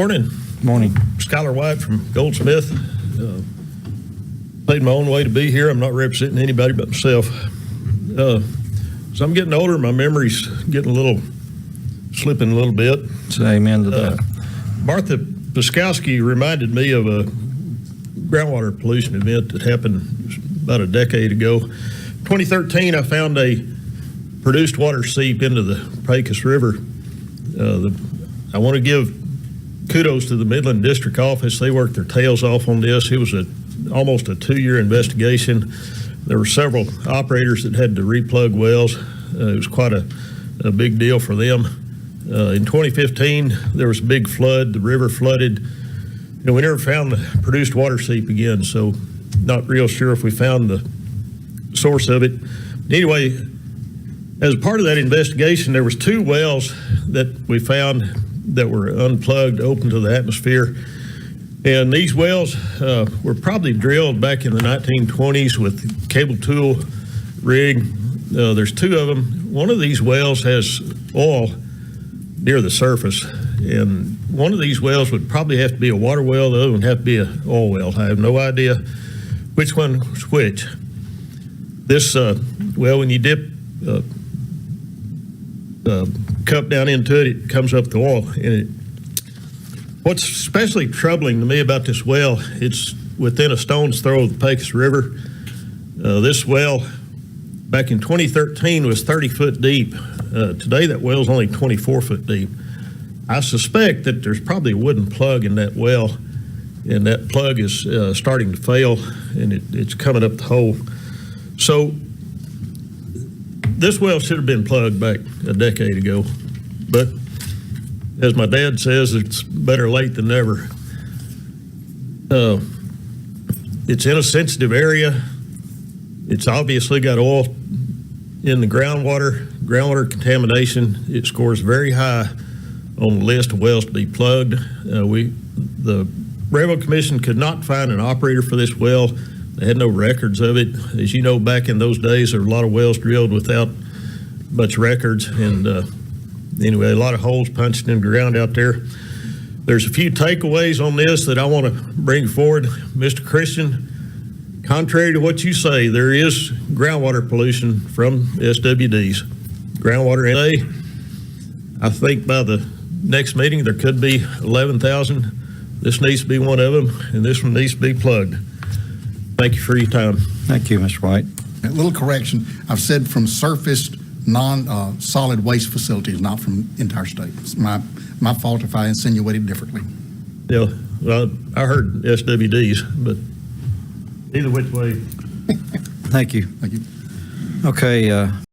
Morning. Morning. Schuyler Wight from Goldsmith. Paid my own way to be here. I'm not representing anybody but myself. As I'm getting older, my memory's slipping a little bit. Say amen to that. Martha Piskowski reminded me of a groundwater pollution event that happened about a decade ago. 2013, I found a produced water seep into the Pecos River. I want to give kudos to the Midland District Office. They worked their tails off on this. It was almost a 2-year investigation. There were several operators that had to replug wells. It was quite a big deal for them. In 2015, there was a big flood. The river flooded, and we never found the produced water seep again, so not real sure if we found the source of it. Anyway, as part of that investigation, there was 2 wells that we found that were unplugged, open to the atmosphere. And these wells were probably drilled back in the 1920s with cable tool rig. There's 2 of them. One of these wells has oil near the surface, and one of these wells would probably have to be a water well. The other one would have to be an oil well. I have no idea which one was which. This well, when you dip cup down into it, it comes up the oil. And what's especially troubling to me about this well, it's within a stone's throw of the Pecos River. This well, back in 2013, was 30 foot deep. Today, that well is only 24 foot deep. I suspect that there's probably a wooden plug in that well, and that plug is starting to fail, and it's coming up the hole. So this well should have been plugged back a decade ago, but as my dad says, it's better late than never. It's in a sensitive area. It's obviously got oil in the groundwater contamination. It scores very high on the list of wells to be plugged. The Railroad Commission could not find an operator for this well. They had no records of it. As you know, back in those days, there were a lot of wells drilled without much records, and anyway, a lot of holes punched in the ground out there. There's a few takeaways on this that I want to bring forward. Mr. Christian, contrary to what you say, there is groundwater pollution from SWDs. Groundwater I think by the next meeting there could be 11,000. This needs to be one of them, and this one needs to be plugged. Thank you for your time. Thank you, Mr. White. A little correction. I've said from surfaced non-solid waste facilities, not from entire state. It's my fault if I insinuated differently. Yeah, well, I heard SWDs, but either which way. Thank you. Thank you. Okay.